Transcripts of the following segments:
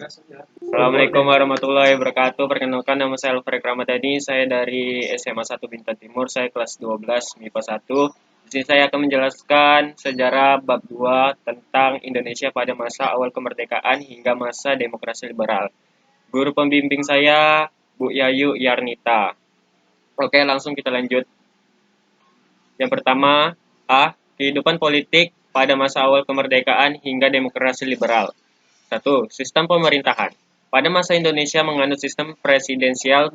Assalamualaikum warahmatullahi wabarakatuh. Perkenalkan, nama saya Alfred Ramadhani. Saya dari SMA 1 Bintan Timur. Saya kelas 12 MIPA 1. Di sini saya akan menjelaskan sejarah bab 2 tentang Indonesia pada masa awal kemerdekaan hingga masa demokrasi liberal. Guru pembimbing saya Bu Yayu Yarnita. Oke, langsung kita lanjut. Yang pertama, kehidupan politik pada masa awal kemerdekaan hingga demokrasi liberal. 1. Sistem pemerintahan. Pada masa Indonesia menganut sistem presidensial.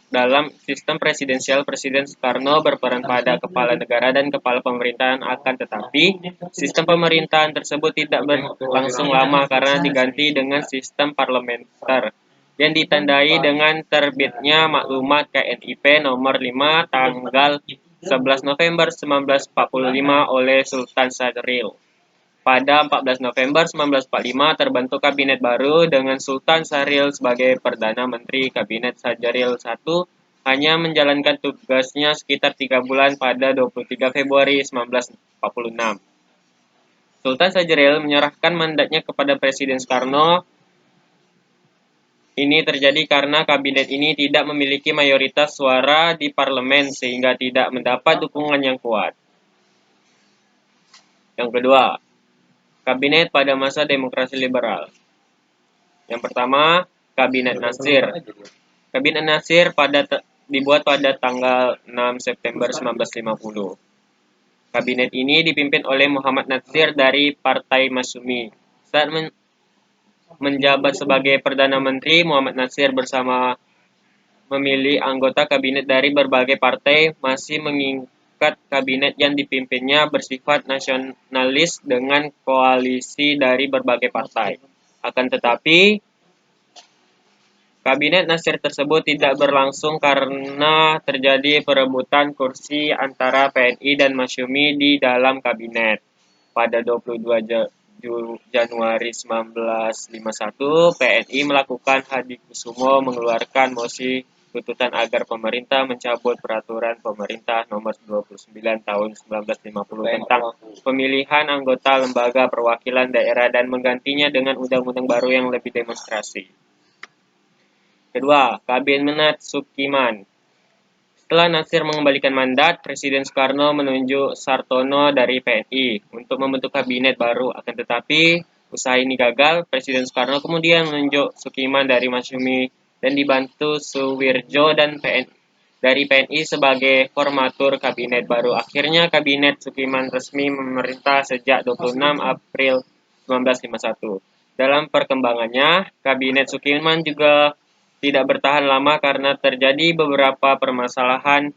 Dalam sistem presidensial, Presiden Soekarno berperan pada kepala negara dan kepala pemerintahan, akan tetapi sistem pemerintahan tersebut tidak berlangsung lama karena diganti dengan sistem parlementer yang ditandai dengan terbitnya maklumat KNIP nomor 5 tanggal 11 November 1945 oleh Sultan Syahrir. Pada 14 November 1945 terbentuk kabinet baru dengan Sultan Syahrir sebagai Perdana Menteri. Kabinet Syahrir I hanya menjalankan tugasnya sekitar 3 bulan pada 23 Februari 1946. Sultan Syahrir menyerahkan mandatnya kepada Presiden Soekarno. Ini terjadi karena kabinet ini tidak memiliki mayoritas suara di parlemen sehingga tidak mendapat dukungan yang kuat. Yang kedua, kabinet pada masa demokrasi liberal. Yang pertama, Kabinet Nasir. Kabinet Nasir dibuat pada tanggal 6 September 1950. Kabinet ini dipimpin oleh Muhammad Nasir dari Partai Masyumi. Saat menjabat sebagai Perdana Menteri, Muhammad Nasir bersama memilih anggota kabinet dari berbagai partai, masih mengikat kabinet yang dipimpinnya bersifat nasionalis dengan koalisi dari berbagai partai. Akan tetapi, Kabinet Nasir tersebut tidak berlangsung karena terjadi perebutan kursi antara PNI dan Masyumi di dalam kabinet. Pada 22 Januari 1951, PNI melakukan Hadikusumo mengeluarkan mosi tuntutan agar pemerintah mencabut peraturan pemerintah nomor 29 tahun 1950 tentang pemilihan anggota lembaga perwakilan daerah dan menggantinya dengan undang-undang baru yang lebih demonstrasi. Kedua, Kabinet Sukiman. Setelah Nasir mengembalikan mandat, Presiden Soekarno menunjuk Sartono dari PNI untuk membentuk kabinet baru. Akan tetapi, usaha ini gagal. Presiden Soekarno kemudian menunjuk Sukiman dari Masyumi dan dibantu Suwirjo dan dari PNI sebagai formatur kabinet baru. Akhirnya, Kabinet Sukiman resmi memerintah sejak 26 April 1951. Dalam perkembangannya, Kabinet Sukiman juga tidak bertahan lama karena terjadi beberapa permasalahan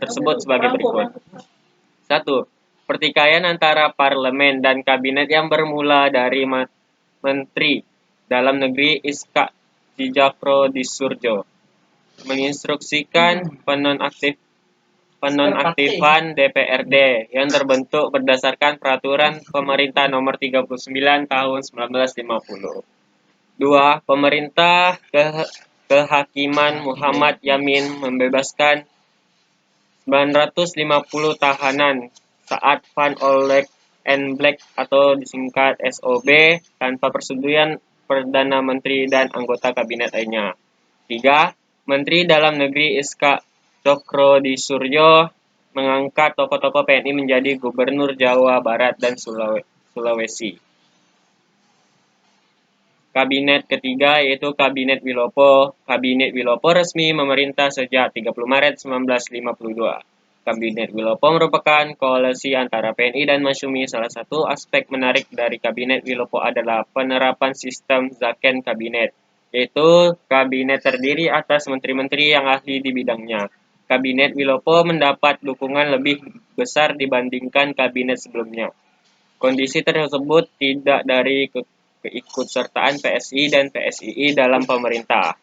tersebut sebagai berikut. 1. Pertikaian antara parlemen dan kabinet yang bermula dari Menteri Dalam Negeri Iskak Djokro-Disurjo menginstruksikan penonaktifan DPRD yang terbentuk berdasarkan peraturan pemerintah nomor 39 tahun 1950. 2. Pemerintah Kehakiman Muhammad Yamin membebaskan 950 tahanan saat Van Oleg and Black atau disingkat SOB tanpa persetujuan Perdana Menteri dan anggota kabinet lainnya. 3. Menteri Dalam Negeri Iskak Cokro-Disurjo mengangkat tokoh-tokoh PNI menjadi Gubernur Jawa Barat dan Sulawesi. Kabinet ketiga yaitu Kabinet Wilopo. Kabinet Wilopo resmi memerintah sejak 30 Maret 1952. Kabinet Wilopo merupakan koalisi antara PNI dan Masyumi. Salah satu aspek menarik dari Kabinet Wilopo adalah penerapan sistem Zaken Kabinet, yaitu kabinet terdiri atas menteri-menteri yang ahli di bidangnya. Kabinet Wilopo mendapat dukungan lebih besar dibandingkan kabinet sebelumnya. Kondisi tersebut tidak dari keikutsertaan PSI dan PSII dalam pemerintah.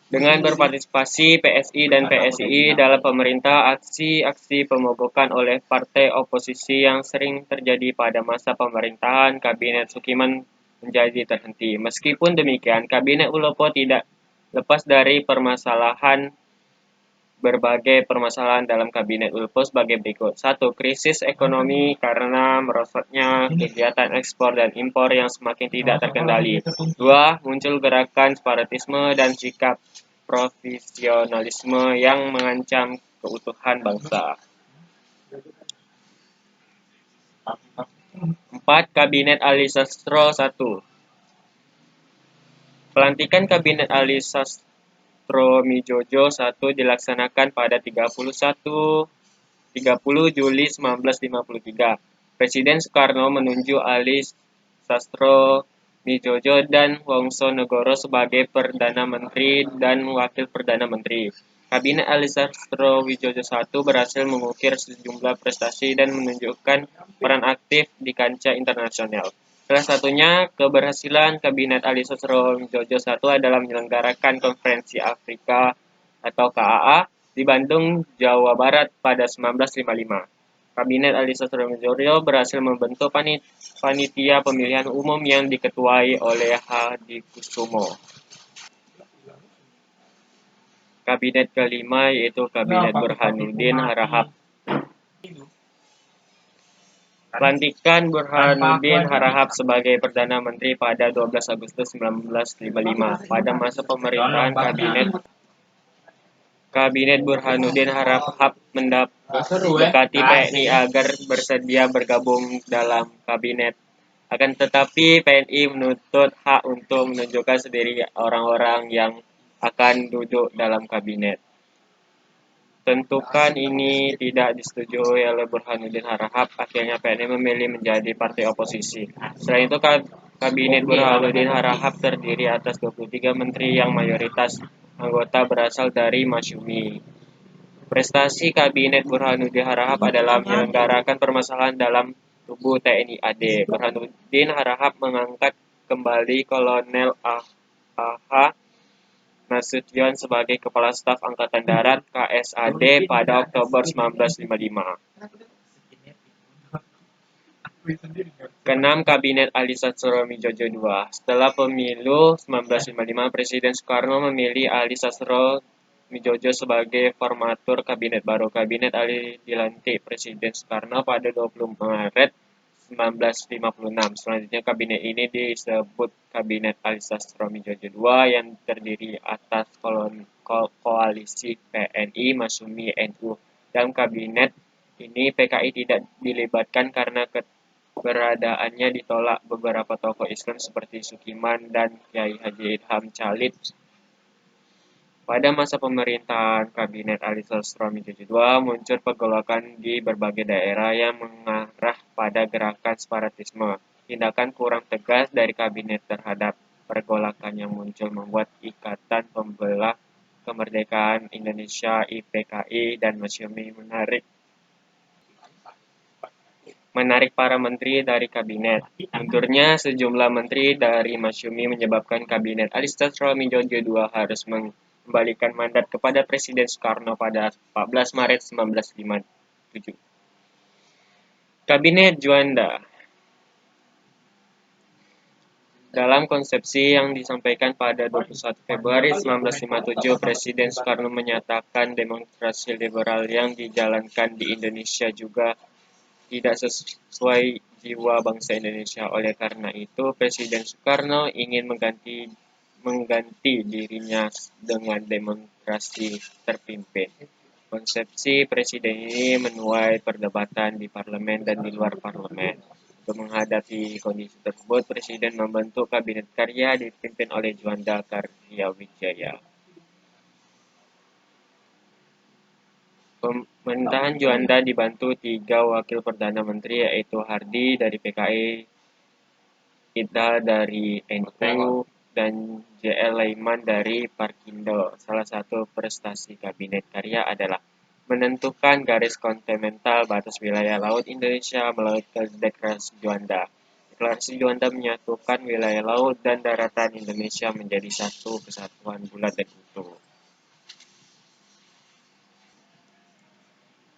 Dengan berpartisipasi PSI dan PSII dalam pemerintah, aksi-aksi pemogokan oleh partai oposisi yang sering terjadi pada masa pemerintahan Kabinet Sukiman menjadi terhenti. Meskipun demikian, Kabinet Wilopo tidak lepas dari permasalahan berbagai permasalahan dalam Kabinet Ulpo sebagai berikut. 1. Krisis ekonomi karena merosotnya kegiatan ekspor dan impor yang semakin tidak terkendali. 2. Muncul gerakan separatisme dan sikap provisionalisme yang mengancam keutuhan bangsa. 4. Kabinet Ali Sastro 1. Pelantikan Kabinet Ali Sastro Midjojo 1 dilaksanakan pada 30 Juli 1953. Presiden Soekarno menunjuk Ali Sastro Midjojo dan Wongso Negoro sebagai Perdana Menteri dan Wakil Perdana Menteri. Kabinet Ali Sastro Midjojo I berhasil mengukir sejumlah prestasi dan menunjukkan peran aktif di kancah internasional. Salah satunya keberhasilan Kabinet Ali Sastro Midjojo I adalah menyelenggarakan Konferensi Afrika atau KAA di Bandung, Jawa Barat pada 1955. Kabinet Ali Sastro Midjojo berhasil membentuk panitia pemilihan umum yang diketuai oleh Hadi Kusumo. Kabinet kelima yaitu Kabinet Burhanuddin Harahap. Pelantikan Burhanuddin Harahap sebagai Perdana Menteri pada 12 Agustus 1955. Pada masa pemerintahan Kabinet Burhanuddin Harahap mendekati PNI agar bersedia bergabung dalam kabinet. Akan tetapi PNI menuntut hak untuk menunjukkan sendiri orang-orang yang akan duduk dalam kabinet. Tentukan ini tidak disetujui oleh Burhanuddin Harahap, akhirnya PNI memilih menjadi partai oposisi. Selain itu, Kabinet Burhanuddin Harahap terdiri atas 23 menteri yang mayoritas anggota berasal dari Masyumi. Prestasi Kabinet Burhanuddin Harahap adalah menyelenggarakan permasalahan dalam tubuh TNI AD. Burhanuddin Harahap mengangkat kembali Kolonel A.H. Nasution sebagai Kepala Staf Angkatan Darat KSAD pada Oktober 1955. Keenam, Kabinet Ali Sastro Midjojo II. Setelah pemilu 1955, Presiden Soekarno memilih Ali Sastro Midjojo sebagai formatur kabinet baru. Kabinet Ali dilantik Presiden Soekarno pada 20 Maret 1956. Selanjutnya kabinet ini disebut Kabinet Ali Sastro Midjojo II yang terdiri atas koalisi PNI, Masyumi, NU. Dalam kabinet ini PKI tidak dilibatkan karena keberadaannya ditolak beberapa tokoh Islam seperti Sukiman dan Kiai Haji Idham Chalid. Pada masa pemerintahan Kabinet Ali Sastro Midjojo II muncul pergolakan di berbagai daerah yang mengarah pada gerakan separatisme. Tindakan kurang tegas dari kabinet terhadap pergolakan yang muncul membuat Ikatan Pembela Kemerdekaan Indonesia IPKI dan Masyumi menarik para menteri dari kabinet. Mundurnya sejumlah menteri dari Masyumi menyebabkan Kabinet Ali Sastro Midjojo II harus mengembalikan mandat kepada Presiden Soekarno pada 14 Maret 1957. Kabinet Juanda. Dalam konsepsi yang disampaikan pada 21 Februari 1957, Presiden Soekarno menyatakan demokrasi liberal yang dijalankan di Indonesia juga tidak sesuai jiwa bangsa Indonesia. Oleh karena itu, Presiden Soekarno ingin mengganti dirinya dengan demokrasi terpimpin. Konsepsi Presiden ini menuai perdebatan di parlemen dan di luar parlemen. Untuk menghadapi kondisi tersebut, Presiden membentuk Kabinet Karya dipimpin oleh Juanda Karyawijaya. Pemerintahan Juanda dibantu 3 wakil Perdana Menteri yaitu Hardi dari PKI, Ida dari NU, dan J.L. Laiman dari Parkindo. Salah satu prestasi Kabinet Karya adalah menentukan garis kontinental batas wilayah laut Indonesia melalui Deklarasi Juanda. Deklarasi Juanda menyatukan wilayah laut dan daratan Indonesia menjadi satu kesatuan bulat dan utuh.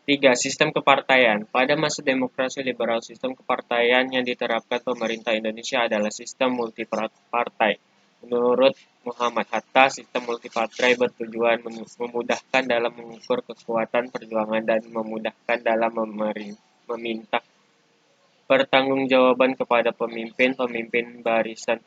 3. Sistem kepartaian. Pada masa demokrasi liberal, sistem kepartaian yang diterapkan pemerintah Indonesia adalah sistem multipartai. Menurut Muhammad Hatta, sistem multipartai bertujuan memudahkan dalam mengukur kekuatan perjuangan dan memudahkan dalam meminta pertanggungjawaban kepada pemimpin-pemimpin barisan